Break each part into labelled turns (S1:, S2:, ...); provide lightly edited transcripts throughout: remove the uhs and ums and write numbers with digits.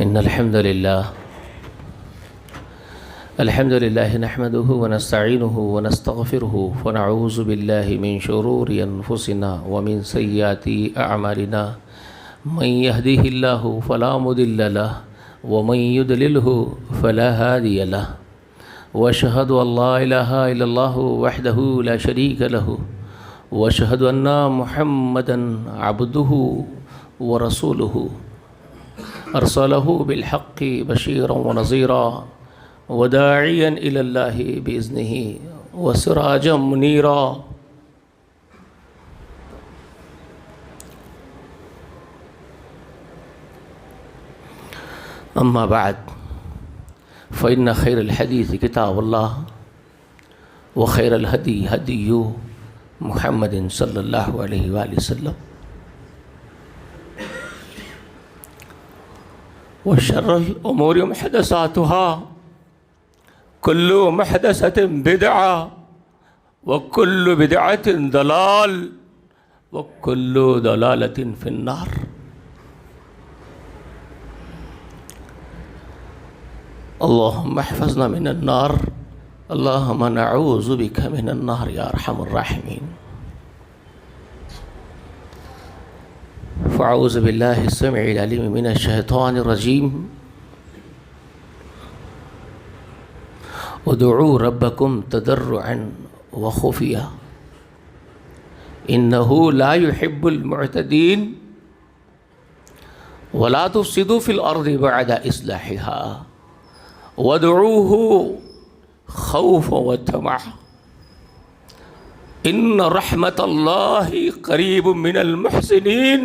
S1: إن الحمد لله نحمده ونستعينه ونستغفره ونعوذ بالله من شرور أنفسنا ومن سيئات أعمالنا من يهده الله فلا مضل له ومن يضلله فلا هادي له وأشهد أن لا إله إلا الله وحده لا شريك له وأشهد أن محمدا عبده ورسوله أرسله بالحق بشيرا ونذيرا وداعيا إلى الله بإذنه وسراجا منيرا أما بعد فإن خير الحديث كتاب الله وخير الهدي هدي محمد صلى الله عليه وآله وسلم وشر الأمور محدثاتها كل محدثة بدعة وكل بدعة ضلال وكل ضلالة في النار. اللهم احفظنا من النار اللهم نعوذ بك من النار يا أرحم الراحمين. فأعوذ بالله السميع العليم من الشيطان الرجيم. ادعوا ربكم تضرعا وخفيا إنه لا يحب المعتدين ولا تفسدوا في الأرض بعد إصلاحها وادعوه خوفا وطمعا إن رحمة الله قريب من المحسنين.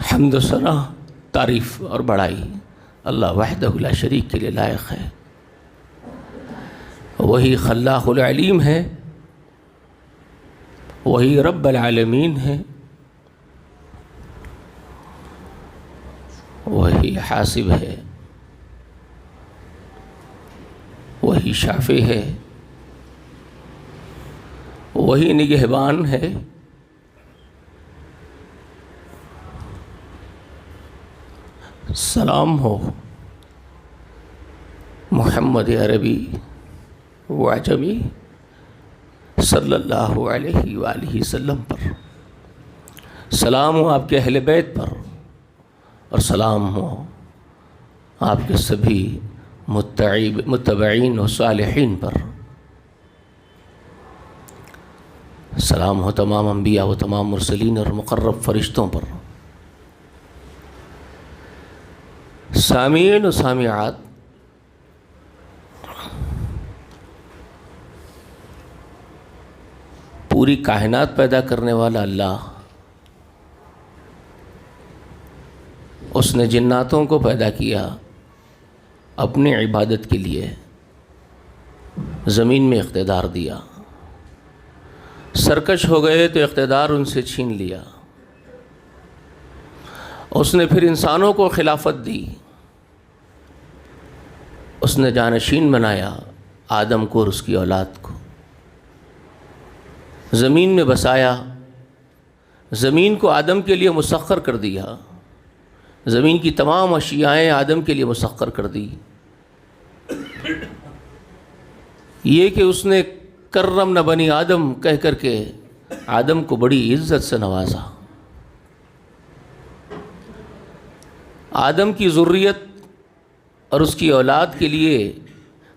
S1: حمد و ثنا تعریف اور بڑائی اللہ وحدہ لا شریک کے لیے لائق ہے. وہی خلاق العلیم ہے، وہی رب العالمین ہے، وہی حاسب ہے، وہی شافع ہے، وہی نگہبان ہے. سلام ہو محمد عربی و عجمی صلی اللہ علیہ وآلہ وسلم پر، سلام ہو آپ کے اہل بیت پر، اور سلام ہو آپ کے سبھی متبعین و صالحین پر. سلام ہو تمام انبیاء و تمام مرسلین اور مقرب فرشتوں پر. سامعین و سامعات، پوری کائنات پیدا کرنے والا اللہ، اس نے جناتوں کو پیدا کیا اپنی عبادت کے لیے، زمین میں اقتدار دیا. سرکش ہو گئے تو اقتدار ان سے چھین لیا. اس نے پھر انسانوں کو خلافت دی. اس نے جانشین بنایا آدم کو اور اس کی اولاد کو. زمین میں بسایا، زمین کو آدم کے لیے مسخر کر دیا. زمین کی تمام اشیائیں آدم کے لیے مسخر کر دی. یہ کہ اس نے کرم نہ بنی آدم کہہ کر کے آدم کو بڑی عزت سے نوازا. آدم کی ذریت اور اس کی اولاد کے لیے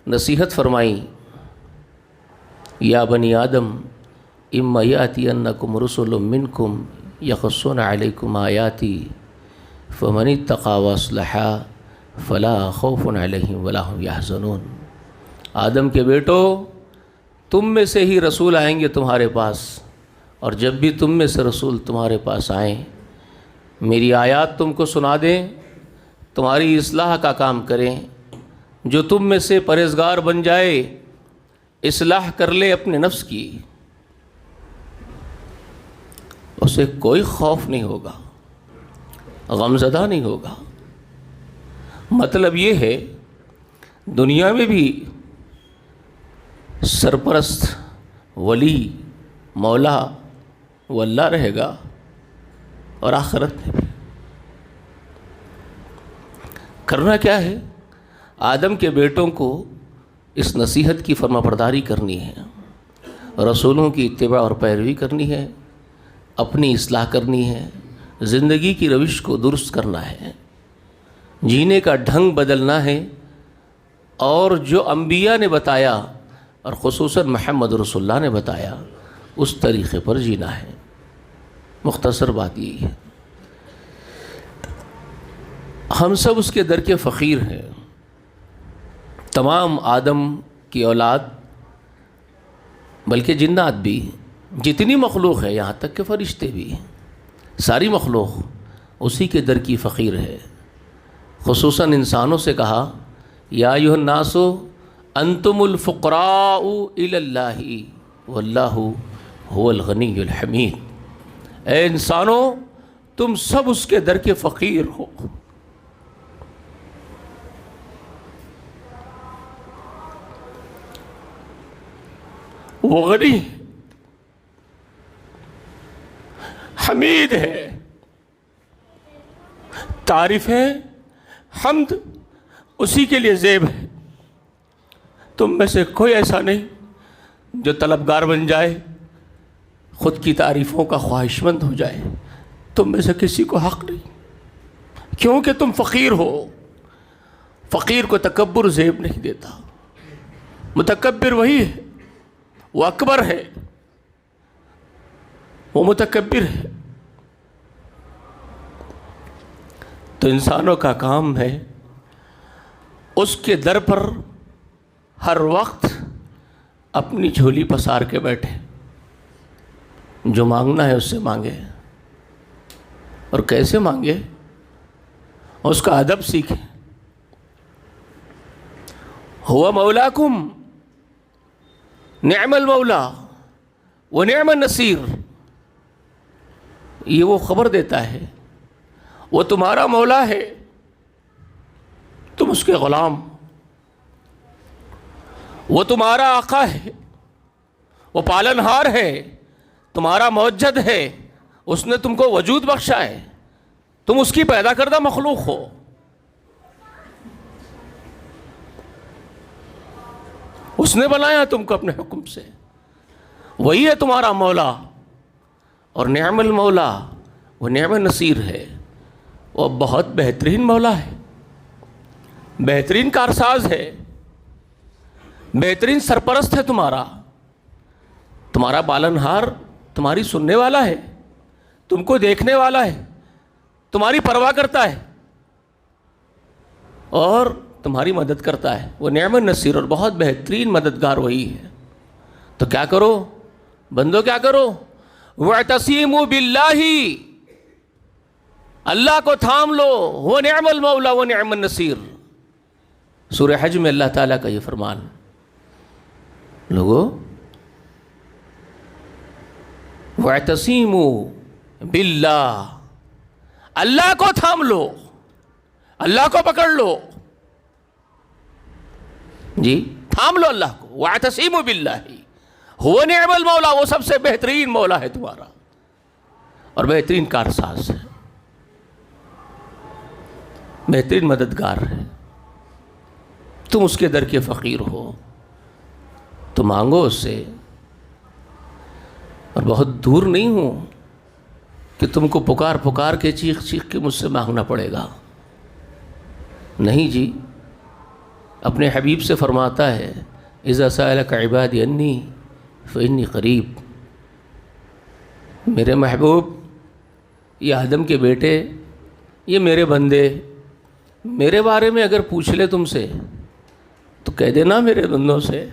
S1: نصیحت فرمائی. یا بنی آدم اما یاتینکم رسل منکم یقصون علیکم آیاتی فمن اتقی واصلح فلا خوف علیہم ولا هم یحزنون. آدم کے بیٹو، تم میں سے ہی رسول آئیں گے تمہارے پاس، اور جب بھی تم میں سے رسول تمہارے پاس آئیں، میری آیات تم کو سنا دیں، تمہاری اصلاح کا کام کریں. جو تم میں سے پرہیزگار بن جائے، اصلاح کر لے اپنے نفس کی، اسے کوئی خوف نہیں ہوگا، غمزدہ نہیں ہوگا. مطلب یہ ہے دنیا میں بھی سرپرست، ولی، مولا وہ اللہ رہے گا اور آخرت میں بھی۔ کرنا کیا ہے؟ آدم کے بیٹوں کو اس نصیحت کی فرما برداری کرنی ہے، رسولوں کی اتباع اور پیروی کرنی ہے، اپنی اصلاح کرنی ہے، زندگی کی روش کو درست کرنا ہے، جینے کا ڈھنگ بدلنا ہے، اور جو انبیاء نے بتایا اور خصوصاً محمد رسول اللہ نے بتایا اس طریقے پر جینا ہے۔ مختصر بات یہی ہے۔ ہم سب اس کے در کے فقیر ہیں، تمام آدم کی اولاد، بلکہ جنات بھی، جتنی مخلوق ہے، یہاں تک کہ فرشتے بھی، ساری مخلوق اسی کے در کی فقیر ہے۔ خصوصاً انسانوں سے کہا یا ایھا الناس انتم الفقراء الی اللہ واللہ هو الغنی الحمید۔ اے انسانوں، تم سب اس کے در کے فقیر ہو۔ وہ غنی حمید ہے، تعریف ہے، حمد اسی کے لیے زیب ہے۔ تم میں سے کوئی ایسا نہیں جو طلبگار بن جائے، خود کی تعریفوں کا خواہش مند ہو جائے۔ تم میں سے کسی کو حق نہیں، کیونکہ تم فقیر ہو۔ فقیر کو تکبر زیب نہیں دیتا، متکبر وہی ہے، وہ اکبر ہے، وہ متکبر ہے۔ تو انسانوں کا کام ہے اس کے در پر ہر وقت اپنی جھولی پسار کے بیٹھے، جو مانگنا ہے اس سے مانگے، اور کیسے مانگے اس کا ادب سیکھیں۔ ہوا مولاکم نعم المولا و نعم النصیر، یہ وہ خبر دیتا ہے وہ تمہارا مولا ہے، تم اس کے غلام، وہ تمہارا آقا ہے، وہ پالنہار ہے، تمہارا موجد ہے، اس نے تم کو وجود بخشا ہے، تم اس کی پیدا کردہ مخلوق ہو۔ اس نے بنایا تم کو اپنے حکم سے، وہی ہے تمہارا مولا، اور نعم المولا وہ نعم النصیر ہے، وہ بہت بہترین مولا ہے، بہترین کارساز ہے، بہترین سرپرست ہے تمہارا، تمہارا پالنہار، تمہاری سننے والا ہے، تم کو دیکھنے والا ہے، تمہاری پرواہ کرتا ہے اور تمہاری مدد کرتا ہے، وہ نعم النصیر، اور بہت بہترین مددگار وہی ہے۔ تو کیا کرو بندو، کیا کرو؟ وَاعْتَصِمُوا بِاللَّهِ، اللہ کو تھام لو، وہ نعم المولا وہ نعم النصیر۔ سورہ حج میں اللہ تعالیٰ کا یہ فرمان، لوگو وَاعْتَصِمُوا بِاللَّهِ، اللہ کو تھام لو، اللہ کو پکڑ لو، جی تھام لو اللہ کو۔ وَاعْتَصِمُوا بِاللَّهِ هُوَ نِعْمَ الْمَوْلَى، وہ سب سے بہترین مولا ہے تمہارا اور بہترین کارساز ہے، بہترین مددگار ہے۔ تم اس کے در کے فقیر ہو تو مانگو اس سے، اور بہت دور نہیں ہوں کہ تم کو پکار پکار کے چیخ چیخ کے مجھ سے مانگنا پڑے گا، نہیں جی۔ اپنے حبیب سے فرماتا ہے اذا سألک عبادی انی فإنی قریب، میرے محبوب، یہ آدم کے بیٹے، یہ میرے بندے میرے بارے میں اگر پوچھ لے تم سے تو کہہ دینا میرے بندوں سے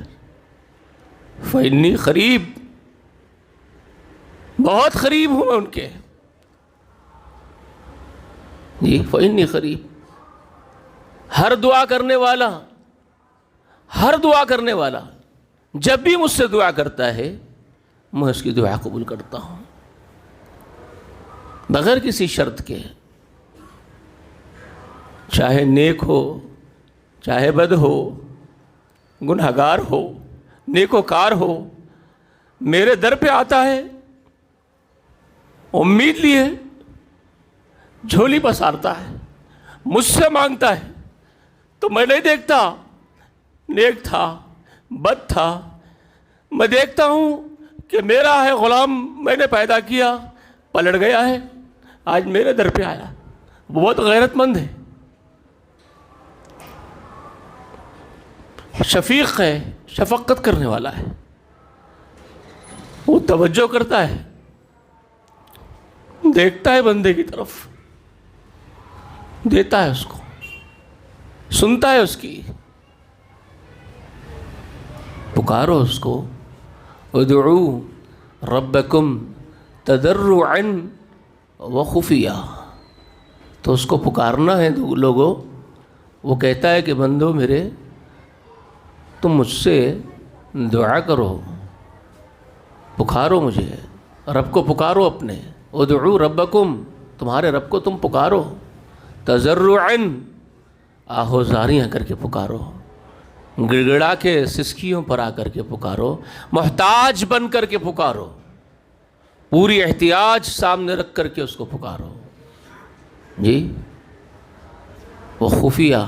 S1: فإنی قریب، بہت قریب ہوں میں ان کے، جی فإنی قریب۔ ہر دعا کرنے والا، ہر دعا کرنے والا جب بھی مجھ سے دعا کرتا ہے میں اس کی دعا قبول کرتا ہوں، بغیر کسی شرط کے، چاہے نیک ہو چاہے بد ہو، گنہگار ہو نیک و کار ہو، میرے در پہ آتا ہے امید لیے جھولی پسارتا ہے، مجھ سے مانگتا ہے تو میں نہیں دیکھتا نیک تھا بد تھا، میں دیکھتا ہوں کہ میرا ہے غلام، میں نے پیدا کیا، پلٹ گیا ہے، آج میرے در پہ آیا، وہ بہت غیرت مند ہے، شفیق ہے، شفقت کرنے والا ہے، وہ توجہ کرتا ہے، دیکھتا ہے بندے کی طرف، دیتا ہے اس کو، سنتا ہے اس کی، پکارو اس کو، ادعو ربکم تضرعا وخفیہ، تو اس کو پکارنا ہے لوگوں، وہ کہتا ہے کہ بندو میرے تم مجھ سے دعا کرو، پکارو مجھے، رب کو پکارو اپنے، ادعو ربکم، تمہارے رب کو تم پکارو، تضرعا، آہوزاریاں کر کے پکارو، گڑ گڑا کے سسکیوں پر آ کر کے پکارو، محتاج بن کر کے پکارو، پوری احتیاج سامنے رکھ کر کے اس کو پکارو جی، وہ خفیہ،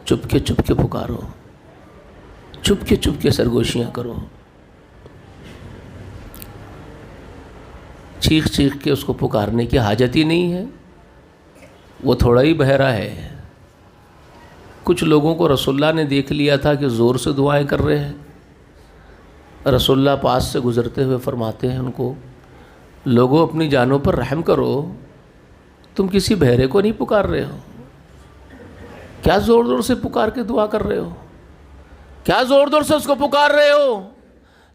S1: چپ کے پکارو، چپ کے سرگوشیاں کرو، چیخ کے اس کو پکارنے کی حاجت ہی نہیں ہے، وہ تھوڑا ہی بہرا ہے۔ کچھ لوگوں کو رسول اللہ نے دیکھ لیا تھا کہ زور سے دعائیں کر رہے ہیں، رسول اللہ پاس سے گزرتے ہوئے فرماتے ہیں ان کو، لوگوں اپنی جانوں پر رحم کرو، تم کسی بہرے کو نہیں پکار رہے ہو، کیا زور سے پکار کے دعا کر رہے ہو، کیا زور سے اس کو پکار رہے ہو،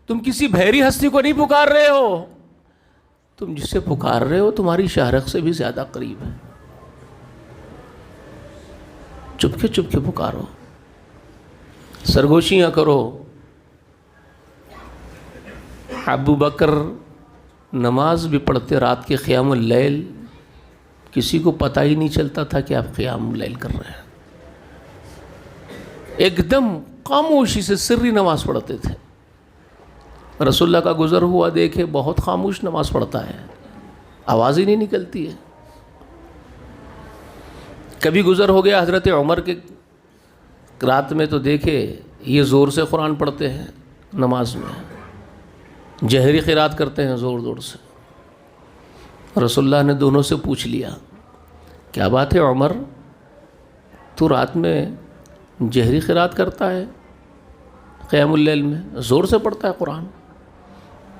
S1: تم کسی بہری ہستی کو نہیں پکار رہے ہو، تم جسے پکار رہے ہو تمہاری شہرک سے بھی زیادہ قریب ہے، چپ کے پکارو، سرگوشیاں کرو۔ ابو بکر نماز بھی پڑھتے، رات کے قیام اللیل، کسی کو پتہ ہی نہیں چلتا تھا کہ آپ قیام اللیل کر رہے ہیں، ایک دم خاموشی سے سری نماز پڑھتے تھے۔ رسول اللہ کا گزر ہوا دیکھے، بہت خاموش نماز پڑھتا ہے، آواز ہی نہیں نکلتی ہے۔ کبھی گزر ہو گیا حضرت عمر کے رات میں، تو دیکھے یہ زور سے قرآن پڑھتے ہیں نماز میں، جہری قرات کرتے ہیں زور سے۔ رسول اللہ نے دونوں سے پوچھ لیا، کیا بات ہے عمر، تو رات میں جہری قرات کرتا ہے قیام اللیل میں، زور سے پڑھتا ہے قرآن؟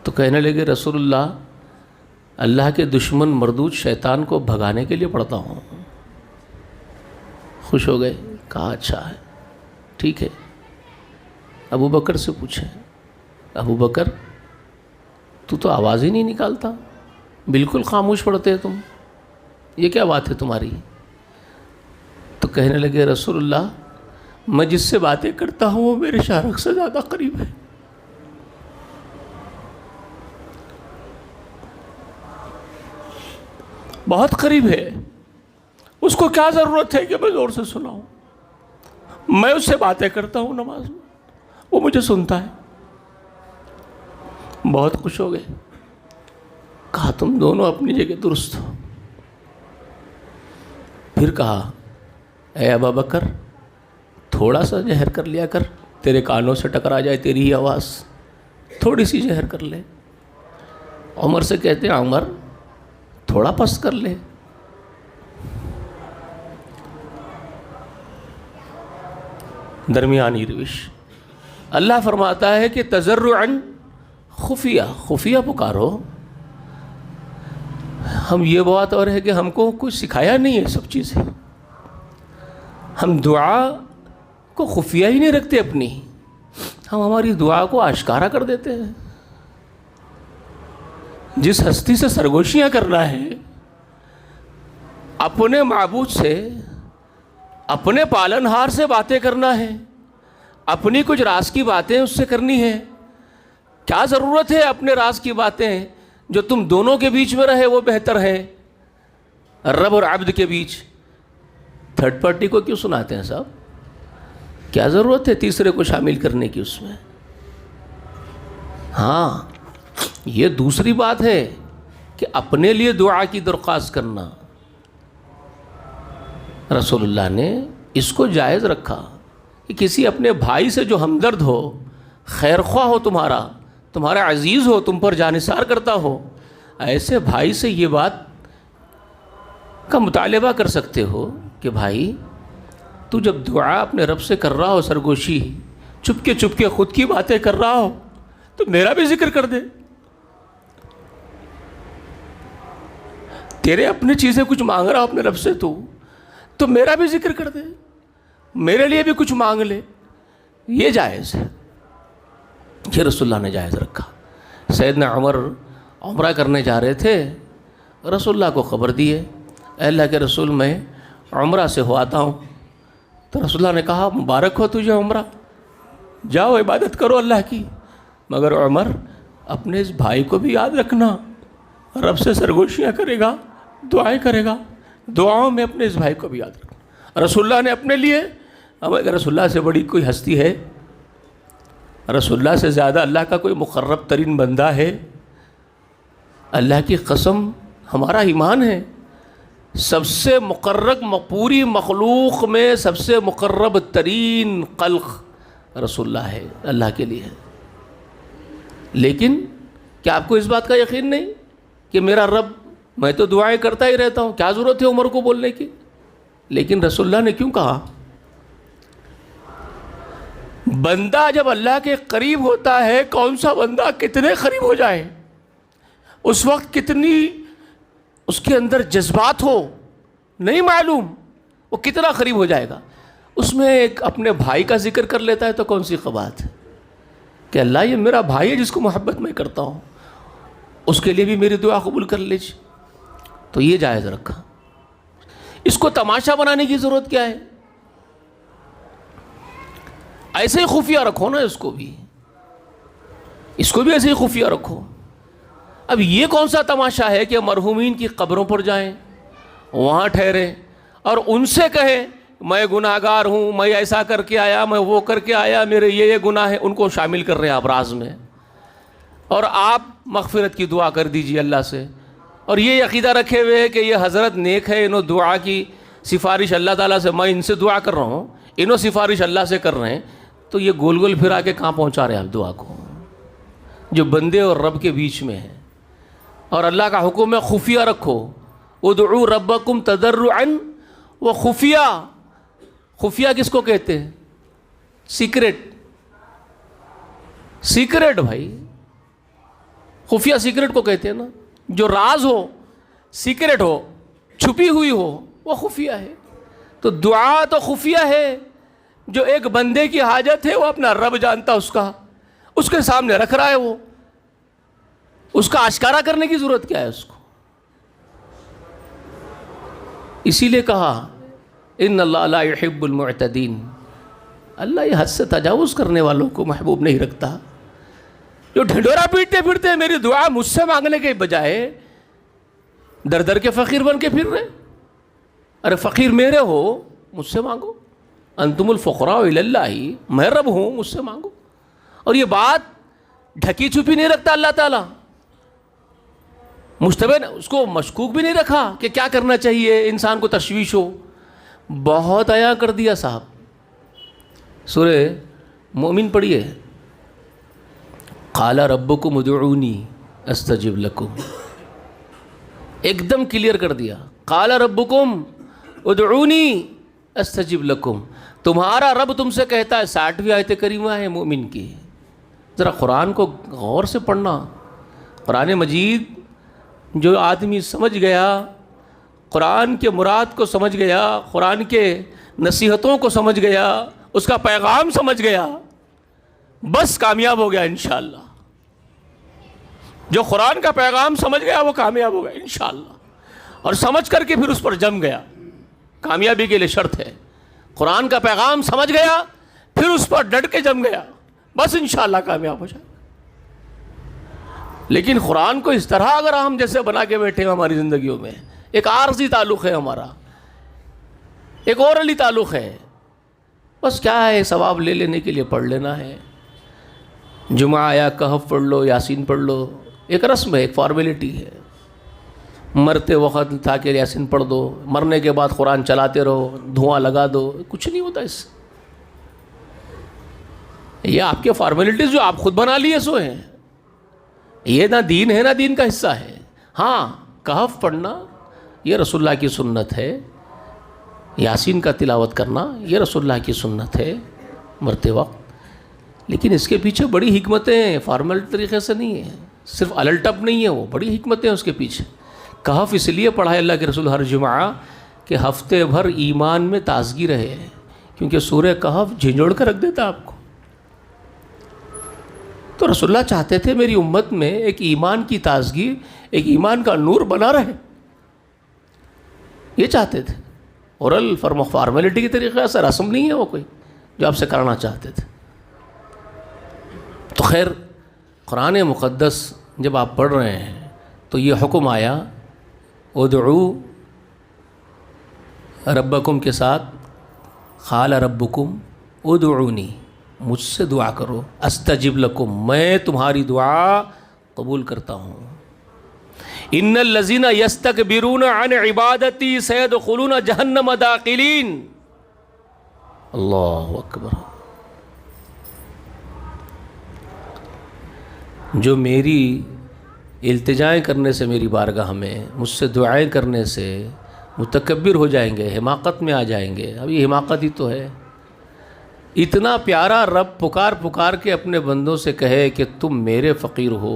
S1: تو کہنے لگے رسول اللہ کے دشمن مردود شیطان کو بھگانے کے لیے پڑھتا ہوں۔ خوش ہو گئے، کہا اچھا ہے، ٹھیک ہے۔ ابو بکر سے پوچھیں، ابو بکر تو آواز ہی نہیں نکالتا، بالکل خاموش پڑھتے تم، یہ کیا بات ہے تمہاری؟ تو کہنے لگے رسول اللہ، میں جس سے باتیں کرتا ہوں وہ میرے شارک سے زیادہ قریب ہے، بہت قریب ہے، اس کو کیا ضرورت ہے کہ میں زور سے سناؤں؟ میں اس سے باتیں کرتا ہوں نماز میں، وہ مجھے سنتا ہے۔ بہت خوش ہو گئے، کہا تم دونوں اپنی جگہ درست ہو۔ پھر کہا، اے ابا بکر، تھوڑا سا جہر کر لیا کر، تیرے کانوں سے ٹکرا جائے تیری ہی آواز، تھوڑی سی جہر کر لے۔ عمر سے کہتے ہیں، عمر تھوڑا پست کر لے۔ درمیانی روش۔ اللہ فرماتا ہے کہ تضرعاً خفیہ پکارو۔ ہم یہ بات اور ہے کہ ہم کو کوئی سکھایا نہیں ہے سب چیزیں، ہم دعا کو خفیہ ہی نہیں رکھتے اپنی، ہم ہماری دعا کو آشکارا کر دیتے ہیں۔ جس ہستی سے سرگوشیاں کرنا ہے، اپنے معبود سے، اپنے پالنہار سے باتیں کرنا ہے، اپنی کچھ راز کی باتیں اس سے کرنی ہے، کیا ضرورت ہے اپنے راز کی باتیں جو تم دونوں کے بیچ میں رہے وہ بہتر ہے، رب اور عبد کے بیچ۔ تھرڈ پارٹی کو کیوں سناتے ہیں صاحب؟ کیا ضرورت ہے تیسرے کو شامل کرنے کی اس میں؟ ہاں، یہ دوسری بات ہے کہ اپنے لیے دعا کی درخواست کرنا، رسول اللہ نے اس کو جائز رکھا کہ کسی اپنے بھائی سے جو ہمدرد ہو، خیر خواہ ہو، تمہارا عزیز ہو، تم پر جانثار کرتا ہو، ایسے بھائی سے یہ بات کا مطالبہ کر سکتے ہو کہ بھائی تو جب دعا اپنے رب سے کر رہا ہو سرگوشی، چپ کے خود کی باتیں کر رہا ہو، تو میرا بھی ذکر کر دے۔ تیرے اپنی چیزیں کچھ مانگ رہا ہو اپنے رب سے تو میرا بھی ذکر کر دے، میرے لیے بھی کچھ مانگ لے۔ یہ جائز ہے، یہ رسول اللہ نے جائز رکھا۔ سیدنا عمر عمرہ کرنے جا رہے تھے، رسول اللہ کو خبر دیے، اے اللہ کے رسول میں عمرہ سے ہو آتا ہوں۔ تو رسول اللہ نے کہا مبارک ہو تجھے عمرہ، جاؤ عبادت کرو اللہ کی، مگر عمر اپنے اس بھائی کو بھی یاد رکھنا، رب سے سرگوشیاں کرے گا، دعائیں کرے گا، دعاؤں میں اپنے اس بھائی کو بھی یاد رکھنا۔ رسول اللہ نے اپنے لیے، اگر رسول اللہ سے بڑی کوئی ہستی ہے، رسول اللہ سے زیادہ اللہ کا کوئی مقرب ترین بندہ ہے، اللہ کی قسم ہمارا ایمان ہے، سب سے مقرب، پوری مخلوق میں سب سے مقرب ترین خلق رسول اللہ ہے، اللہ کے لیے۔ لیکن کیا آپ کو اس بات کا یقین نہیں کہ میرا رب، میں تو دعائیں کرتا ہی رہتا ہوں، کیا ضرورت ہے عمر کو بولنے کی؟ لیکن رسول اللہ نے کیوں کہا؟ بندہ جب اللہ کے قریب ہوتا ہے، کون سا بندہ کتنے قریب ہو جائے، اس وقت کتنی اس کے اندر جذبات ہو نہیں معلوم، وہ کتنا قریب ہو جائے گا۔ اس میں ایک اپنے بھائی کا ذکر کر لیتا ہے تو کون سی بات ہے کہ اللہ یہ میرا بھائی ہے جس کو محبت میں کرتا ہوں، اس کے لیے بھی میری دعا قبول کر لیجیے۔ تو یہ جائز رکھا۔ اس کو تماشا بنانے کی ضرورت کیا ہے؟ ایسے ہی خفیہ رکھو نا، اس کو بھی ایسے ہی خفیہ رکھو۔ اب یہ کون سا تماشا ہے کہ مرحومین کی قبروں پر جائیں، وہاں ٹھہریں اور ان سے کہیں میں گناہ گار ہوں، میں ایسا کر کے آیا، میں وہ کر کے آیا، میرے یہ گناہ ہے، ان کو شامل کر رہے ہیں آپ راز میں، اور آپ مغفرت کی دعا کر دیجئے اللہ سے، اور یہ عقیدہ رکھے ہوئے کہ یہ حضرت نیک ہے، انہوں دعا کی سفارش اللہ تعالیٰ سے، میں ان سے دعا کر رہا ہوں، انہوں سفارش اللہ سے کر رہے ہیں، تو یہ گول گول پھرا کے کہاں پہنچا رہے ہیں آپ دعا کو؟ جو بندے اور رب کے بیچ میں ہے۔ اور اللہ کا حکم ہے خفیہ رکھو، ادعوا ربکم تضرعا و خفیہ۔ خفیہ کس کو کہتے ہیں؟ سیکریٹ بھائی، خفیہ سیکریٹ کو کہتے ہیں نا، جو راز ہو، سیکریٹ ہو، چھپی ہوئی ہو، وہ خفیہ ہے۔ تو دعا تو خفیہ ہے، جو ایک بندے کی حاجت ہے وہ اپنا رب جانتا، اس کے سامنے رکھ رہا ہے، وہ اس کا اشکارا کرنے کی ضرورت کیا ہے اس کو؟ اسی لیے کہا ان اللہ لا يحب المعتدین، اللہ یہ حد سے تجاوز کرنے والوں کو محبوب نہیں رکھتا، جو ڈھنڈورا پیٹتے پھرتے ہیں میری دعا مجھ سے مانگنے کے بجائے در در کے فقیر بن کے پھر رہے۔ ارے فقیر میرے ہو، مجھ سے مانگو، انتم الفقراء الی اللہ، میں رب ہوں، مجھ سے مانگو۔ اور یہ بات ڈھکی چھپی نہیں رکھتا اللہ تعالیٰ، مشتبہ اس کو مشکوک بھی نہیں رکھا کہ کیا کرنا چاہیے، انسان کو تشویش ہو، بہت عیاں کر دیا صاحب۔ سورہ مومن پڑھیے، قال ربکم ادعونی استجب لکم، ایک دم کلیئر کر دیا، قال ربکم ادعونی استجب لکم، تمہارا رب تم سے کہتا ہے۔ 60ویں آیت کریمہ ہے مومن کی، ذرا قرآن کو غور سے پڑھنا۔ قرآن مجید جو آدمی سمجھ گیا، قرآن کے مراد کو سمجھ گیا، قرآن کے نصیحتوں کو سمجھ گیا، اس کا پیغام سمجھ گیا، بس کامیاب ہو گیا انشاءاللہ۔ جو قرآن کا پیغام سمجھ گیا وہ کامیاب ہو گیا انشاءاللہ، اور سمجھ کر کے پھر اس پر جم گیا، کامیابی کے لیے شرط ہے، قرآن کا پیغام سمجھ گیا پھر اس پر ڈٹ کے جم گیا، بس انشاءاللہ کامیاب ہو جائے۔ لیکن قرآن کو اس طرح اگر ہم جیسے بنا کے بیٹھے ہیں ہماری زندگیوں میں، ایک عارضی تعلق ہے ہمارا، ایک اورلی تعلق ہے، بس کیا ہے ثواب لے لینے کے لیے پڑھ لینا ہے، جمعہ یا کہف پڑھ لو، یاسین پڑھ لو، ایک رسم ہے، ایک فارمیلٹی ہے، مرتے وقت تاکہ یاسین پڑھ دو، مرنے کے بعد قرآن چلاتے رہو، دھواں لگا دو، کچھ نہیں ہوتا اس سے. یہ آپ کے فارمیلٹیز جو آپ خود بنا لیے سو ہیں. یہ نہ دین ہے نہ دین کا حصہ ہے. ہاں کہف پڑھنا یہ رسول اللہ کی سنت ہے، یاسین کا تلاوت کرنا یہ رسول اللہ کی سنت ہے مرتے وقت، لیکن اس کے پیچھے بڑی حکمتیں ہیں، فارمل طریقے سے نہیں ہے، صرف الٹپ نہیں ہے، وہ بڑی حکمتیں ہیں اس کے پیچھے. کہف اس لیے پڑھا ہے اللہ کے رسول ہر جمعہ کہ ہفتے بھر ایمان میں تازگی رہے، کیونکہ سورہ کہف جھنجھوڑ کر رکھ دیتا آپ کو. تو رسول اللہ چاہتے تھے میری امت میں ایک ایمان کی تازگی، ایک ایمان کا نور بنا رہے، یہ چاہتے تھے. اورل فارمیلٹی کے طریقے سے رسم نہیں ہے وہ کوئی جو آپ سے کرانا چاہتے تھے. تو خیر قرآن مقدس جب آپ پڑھ رہے ہیں تو یہ حکم آیا ادعو ربکم کے ساتھ، قال ربکم ادعونی، مجھ سے دعا کرو، استجب لکم، میں تمہاری دعا قبول کرتا ہوں. ان الذین یستکبرون عن عبادتی سیدخلون جہنم داخلین. اللہ اکبر. جو میری التجائیں کرنے سے میری بارگاہ میں مجھ سے دعائیں کرنے سے متکبر ہو جائیں گے، حماقت میں آ جائیں گے. اب یہ حماقت ہی تو ہے. اتنا پیارا رب پکار پکار کے اپنے بندوں سے کہے کہ تم میرے فقیر ہو،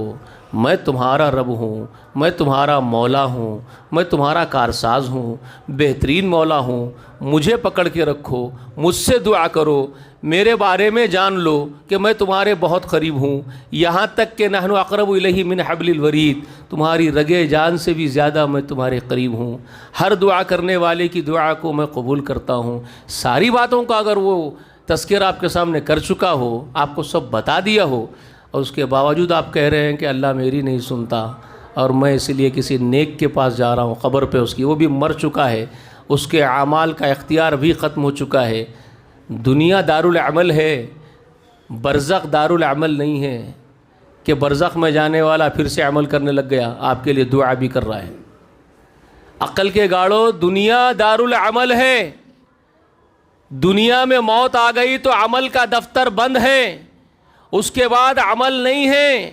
S1: میں تمہارا رب ہوں، میں تمہارا مولا ہوں، میں تمہارا کارساز ہوں، بہترین مولا ہوں، مجھے پکڑ کے رکھو، مجھ سے دعا کرو، میرے بارے میں جان لو کہ میں تمہارے بہت قریب ہوں، یہاں تک کہ نحن اقرب الیہ من حبل الورید، تمہاری رگے جان سے بھی زیادہ میں تمہارے قریب ہوں، ہر دعا کرنے والے کی دعا کو میں قبول کرتا ہوں. ساری باتوں کا اگر وہ تذکرہ آپ کے سامنے کر چکا ہو، آپ کو سب بتا دیا ہو، اور اس کے باوجود آپ کہہ رہے ہیں کہ اللہ میری نہیں سنتا اور میں اس لیے کسی نیک کے پاس جا رہا ہوں، قبر پہ اس کی، وہ بھی مر چکا ہے، اس کے اعمال کا اختیار بھی ختم ہو چکا ہے. دنیا دارالعمل ہے، برزخ دارالعمل نہیں ہے کہ برزخ میں جانے والا پھر سے عمل کرنے لگ گیا، آپ کے لیے دعا بھی کر رہا ہے. عقل کے گاڑو، دنیا دارالعمل ہے. دنیا میں موت آ گئی تو عمل کا دفتر بند ہے، اس کے بعد عمل نہیں ہے،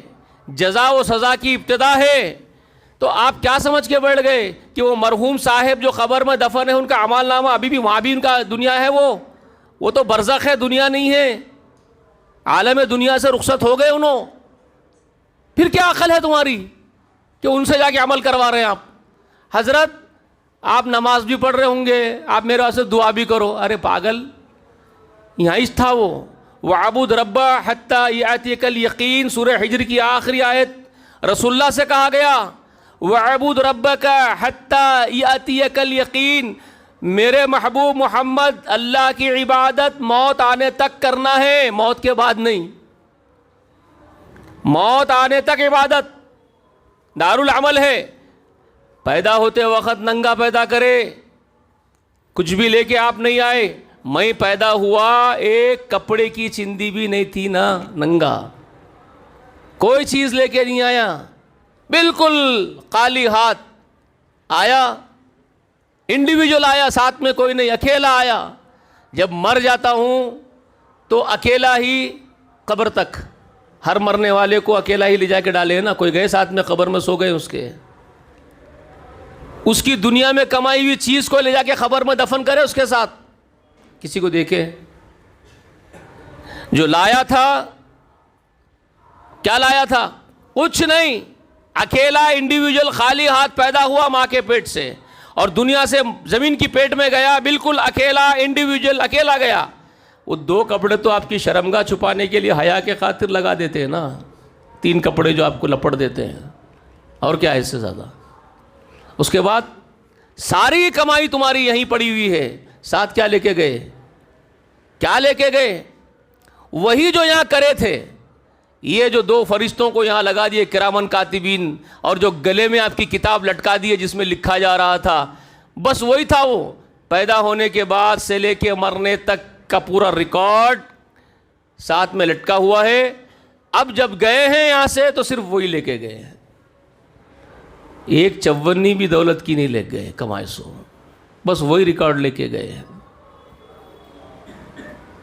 S1: جزا و سزا کی ابتدا ہے. تو آپ کیا سمجھ کے بیٹھ گئے کہ وہ مرحوم صاحب جو قبر میں دفن ہے ان کا اعمال نامہ ابھی بھی وہاں بھی ان کا دنیا ہے، وہ تو برزخ ہے، دنیا نہیں ہے، عالم دنیا سے رخصت ہو گئے انہوں. پھر کیا عقل ہے تمہاری کہ ان سے جا کے عمل کروا رہے ہیں آپ؟ حضرت آپ نماز بھی پڑھ رہے ہوں گے، آپ میرے واسطے دعا بھی کرو. ارے پاگل، یہاں ہی تھا وہ وَعَبُدْ رَبَّ حَتَّى يَأْتِيَكَ الْيَقِينَ، سورہ حجر کی آخری آیت رسول اللہ سے کہا گیا وَعَبُدْ رَبَّكَ حَتَّى يَأْتِيَكَ الْيَقِينَ، میرے محبوب محمد اللہ کی عبادت موت آنے تک کرنا ہے، موت کے بعد نہیں. موت آنے تک عبادت دارالعمل ہے. پیدا ہوتے وقت ننگا پیدا کرے، کچھ بھی لے کے آپ نہیں آئے. میں پیدا ہوا ایک کپڑے کی چندی بھی نہیں تھی نا، ننگا، کوئی چیز لے کے نہیں آیا، بالکل خالی ہاتھ آیا، انڈیویجول آیا، ساتھ میں کوئی نہیں، اکیلا آیا. جب مر جاتا ہوں تو اکیلا ہی قبر تک، ہر مرنے والے کو اکیلا ہی لے جا کے ڈالے نا، کوئی گئے ساتھ میں قبر میں سو گئے اس کی دنیا میں کمائی ہوئی چیز کو لے جا کے قبر میں دفن کرے اس کے ساتھ، کسی کو دیکھے. جو لایا تھا کیا لایا تھا؟ کچھ نہیں، اکیلا انڈیویجول خالی ہاتھ پیدا ہوا ماں کے پیٹ سے، اور دنیا سے زمین کی پیٹ میں گیا بالکل اکیلا انڈیویجول، اکیلا گیا. وہ 2 کپڑے تو آپ کی شرمگاہ چھپانے کے لیے حیا کے خاطر لگا دیتے ہیں نا، 3 کپڑے جو آپ کو لپٹ دیتے ہیں، اور کیا ہے اس سے زیادہ. اس کے بعد ساری کمائی تمہاری یہیں پڑی ہوئی ہے، ساتھ کیا لے کے گئے؟ کیا لے کے گئے؟ وہی جو یہاں کرے تھے. یہ جو 2 فرشتوں کو یہاں لگا دیے کرامن کاتبین، اور جو گلے میں آپ کی کتاب لٹکا دیے جس میں لکھا جا رہا تھا، بس وہی تھا. وہ پیدا ہونے کے بعد سے لے کے مرنے تک کا پورا ریکارڈ ساتھ میں لٹکا ہوا ہے. اب جب گئے ہیں یہاں سے تو صرف وہی لے کے گئے ہیں. ایک چونی بھی دولت کی نہیں لے گئے کمائے سو، بس وہی ریکارڈ لے کے گئے ہیں۔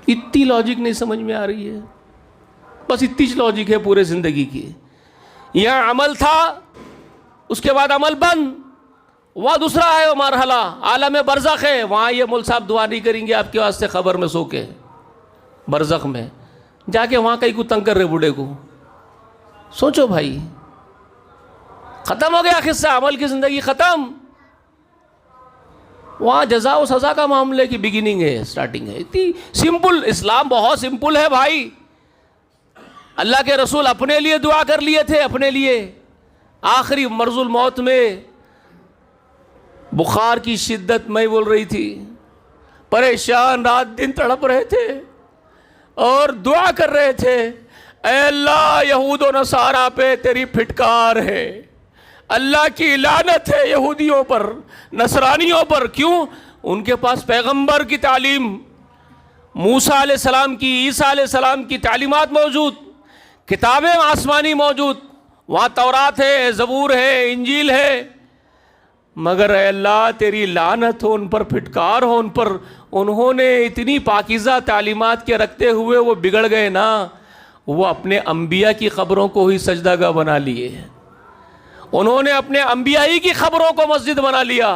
S1: اتنی لاجک نہیں سمجھ میں آ رہی ہے، بس اتنی لاجک ہے پورے زندگی کی۔ یہاں عمل تھا، اس کے بعد عمل بند، وہاں دوسرا ہے وہ مرحلہ عالم برزخ ہے، وہاں یہ مول صاحب دعا نہیں کریں گے آپ کے واسطے قبر میں سو کے، برزخ میں جا کے وہاں کہیں کو تنگ کر رہے بوڑھے کو۔ سوچو بھائی، ختم ہو گیا قصہ، عمل کی زندگی ختم، وہاں جزا و سزا کا معاملے کی بگننگ ہے، سٹارٹنگ ہے۔ اتنی سمپل، اسلام بہت سمپل ہے بھائی۔ اللہ کے رسول اپنے لیے دعا کر لیے تھے، اپنے لیے آخری مرض الموت میں بخار کی شدت میں بول رہی تھی، پریشان رات دن تڑپ رہے تھے اور دعا کر رہے تھے، اے اللہ یہود و نصارہ پہ تیری پھٹکار ہے، اللہ کی لعنت ہے یہودیوں پر، نصرانیوں پر۔ کیوں؟ ان کے پاس پیغمبر کی تعلیم، موسیٰ علیہ السلام کی، عیسیٰ علیہ السلام کی تعلیمات موجود، کتابیں آسمانی موجود، وہاں تورات ہے، زبور ہے، انجیل ہے، مگر اے اللہ تیری لعنت ہو ان پر، پھٹکار ہو ان پر۔ انہوں نے اتنی پاکیزہ تعلیمات کے رکھتے ہوئے وہ بگڑ گئے نا، وہ اپنے انبیاء کی قبروں کو ہی سجدہ گاہ بنا لیے، انہوں نے اپنے انبیاء ہی کی قبروں کو مسجد بنا لیا۔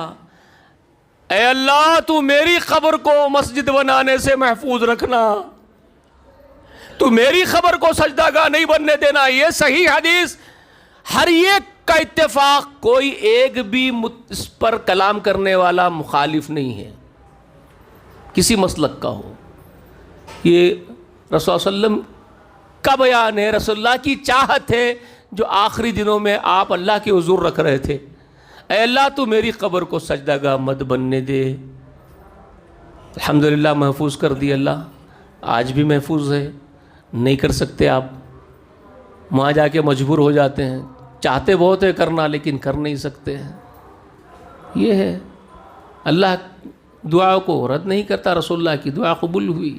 S1: اے اللہ تو میری قبر کو مسجد بنانے سے محفوظ رکھنا، تو میری قبر کو سجدہ گاہ نہیں بننے دینا۔ یہ صحیح حدیث، ہر ایک کا اتفاق، کوئی ایک بھی اس پر کلام کرنے والا مخالف نہیں ہے، کسی مسلک کا ہو۔ یہ رسول صلی اللہ علیہ وسلم کا بیان ہے، رسول اللہ کی چاہت ہے، جو آخری دنوں میں آپ اللہ کے حضور رکھ رہے تھے، اے اللہ تو میری قبر کو سجدہ گاہ مت بننے دے۔ الحمدللہ محفوظ کر دی اللہ، آج بھی محفوظ ہے، نہیں کر سکتے آپ، وہاں جا کے مجبور ہو جاتے ہیں، چاہتے بہت ہے کرنا لیکن کر نہیں سکتے ہیں۔ یہ ہے، اللہ دعا کو رد نہیں کرتا، رسول اللہ کی دعا قبول ہوئی۔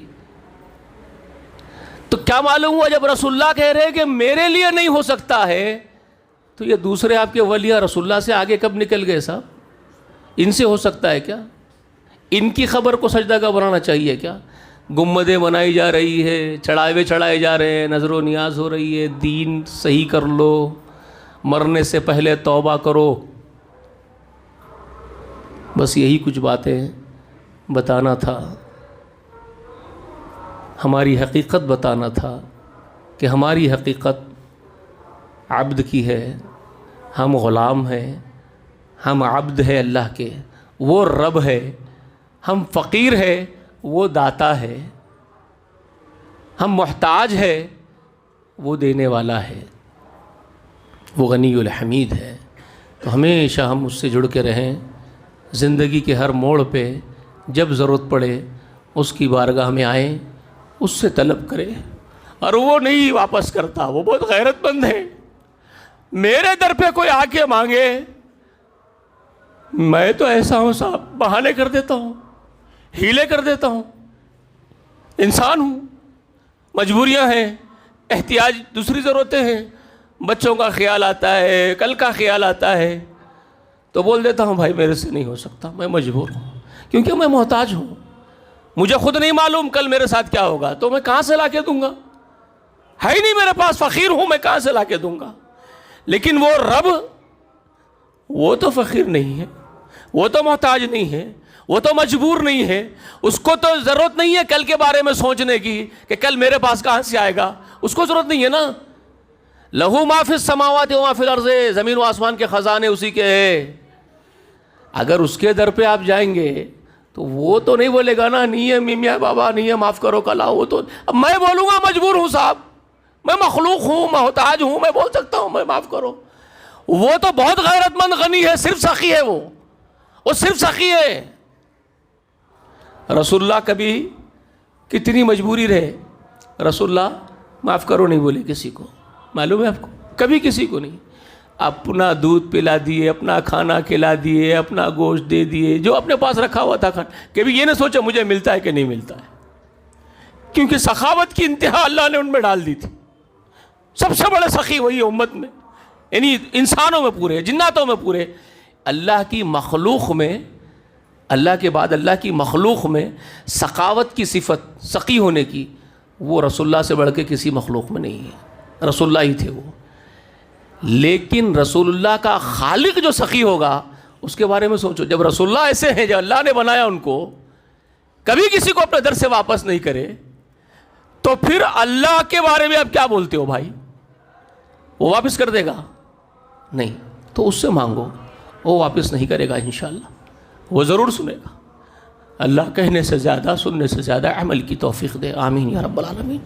S1: تو کیا معلوم ہوا جب رسول اللہ کہہ رہے کہ میرے لیے نہیں ہو سکتا ہے، تو یہ دوسرے آپ کے ولیٰ رسول اللہ سے آگے کب نکل گئے صاحب؟ ان سے ہو سکتا ہے کیا؟ ان کی خبر کو سجدہ گاہ بنانا چاہیے کیا؟ گنبدیں بنائی جا رہی ہے، چڑھائے جا رہے ہیں، نظر و نیاز ہو رہی ہے، دین صحیح کر لو، مرنے سے پہلے توبہ کرو۔ بس یہی کچھ باتیں بتانا تھا، ہماری حقیقت بتانا تھا کہ ہماری حقیقت عبد کی ہے، ہم غلام ہیں، ہم عبد ہے اللہ کے، وہ رب ہے، ہم فقیر ہے، وہ داتا ہے، ہم محتاج ہے، وہ دینے والا ہے، وہ غنی الحمید ہے۔ تو ہمیشہ ہم اس سے جڑ کے رہیں، زندگی کے ہر موڑ پہ جب ضرورت پڑے اس کی بارگاہ میں آئیں، اس سے طلب کریں، اور وہ نہیں واپس کرتا، وہ بہت غیرت مند ہے۔ میرے در پہ کوئی آ کے مانگے، میں تو ایسا ہوں صاحب، بہانے کر دیتا ہوں، ہیلے کر دیتا ہوں، انسان ہوں، مجبوریاں ہیں، احتیاج، دوسری ضرورتیں ہیں، بچوں کا خیال آتا ہے، کل کا خیال آتا ہے، تو بول دیتا ہوں بھائی میرے سے نہیں ہو سکتا، میں مجبور ہوں، کیونکہ میں محتاج ہوں، مجھے خود نہیں معلوم کل میرے ساتھ کیا ہوگا، تو میں کہاں سے لا کے دوں گا؟ ہے ہی نہیں میرے پاس، فقیر ہوں، میں کہاں سے لا کے دوں گا؟ لیکن وہ رب، وہ تو فقیر نہیں ہے، وہ تو محتاج نہیں ہے، وہ تو مجبور نہیں ہے، اس کو تو ضرورت نہیں ہے کل کے بارے میں سوچنے کی کہ کل میرے پاس کہاں سے آئے گا، اس کو ضرورت نہیں ہے نا۔ لہو ما فی السماوات و ما فی الارض، زمین و آسمان کے خزانے اسی کے ہیں۔ اگر اس کے در پہ آپ جائیں گے تو وہ تو نہیں بولے گا نا، نہیں ہے میاں بابا، نہیں ہے معاف کرو کلا، وہ تو اب میں بولوں گا مجبور ہوں صاحب، میں مخلوق ہوں، محتاج ہوں، میں بول سکتا ہوں میں معاف کرو۔ وہ تو بہت غیرت مند غنی ہے، صرف سخی ہے، وہ صرف سخی ہے۔ رسول اللہ کبھی کتنی مجبوری رہے، رسول اللہ معاف کرو نہیں بولے کسی کو، معلوم ہے آپ کو؟ کبھی کسی کو نہیں، اپنا دودھ پلا دیے، اپنا کھانا کھلا دیے، اپنا گوشت دے دیے، جو اپنے پاس رکھا ہوا تھا کھانا، کبھی یہ نہ سوچا مجھے ملتا ہے کہ نہیں ملتا ہے، کیونکہ سخاوت کی انتہا اللہ نے ان میں ڈال دی تھی۔ سب سے بڑے سخی وہی امت میں، یعنی انسانوں میں پورے، جناتوں میں پورے. اللہ کی مخلوق میں، اللہ کے بعد اللہ کی مخلوق میں سخاوت کی صفت، سخی ہونے کی، وہ رسول اللہ سے بڑھ کے کسی مخلوق میں نہیں ہے. رسول اللہ ہی تھے وہ. لیکن رسول اللہ کا خالق جو سخی ہوگا اس کے بارے میں سوچو. جب رسول اللہ ایسے ہیں، جو اللہ نے بنایا ان کو، کبھی کسی کو اپنے در سے واپس نہیں کرے، تو پھر اللہ کے بارے میں آپ کیا بولتے ہو بھائی؟ وہ واپس کر دے گا؟ نہیں. تو اس سے مانگو، وہ واپس نہیں کرے گا انشاءاللہ، وہ ضرور سنے گا. اللہ کہنے سے زیادہ، سننے سے زیادہ عمل کی توفیق دے. آمین یا رب العالمین.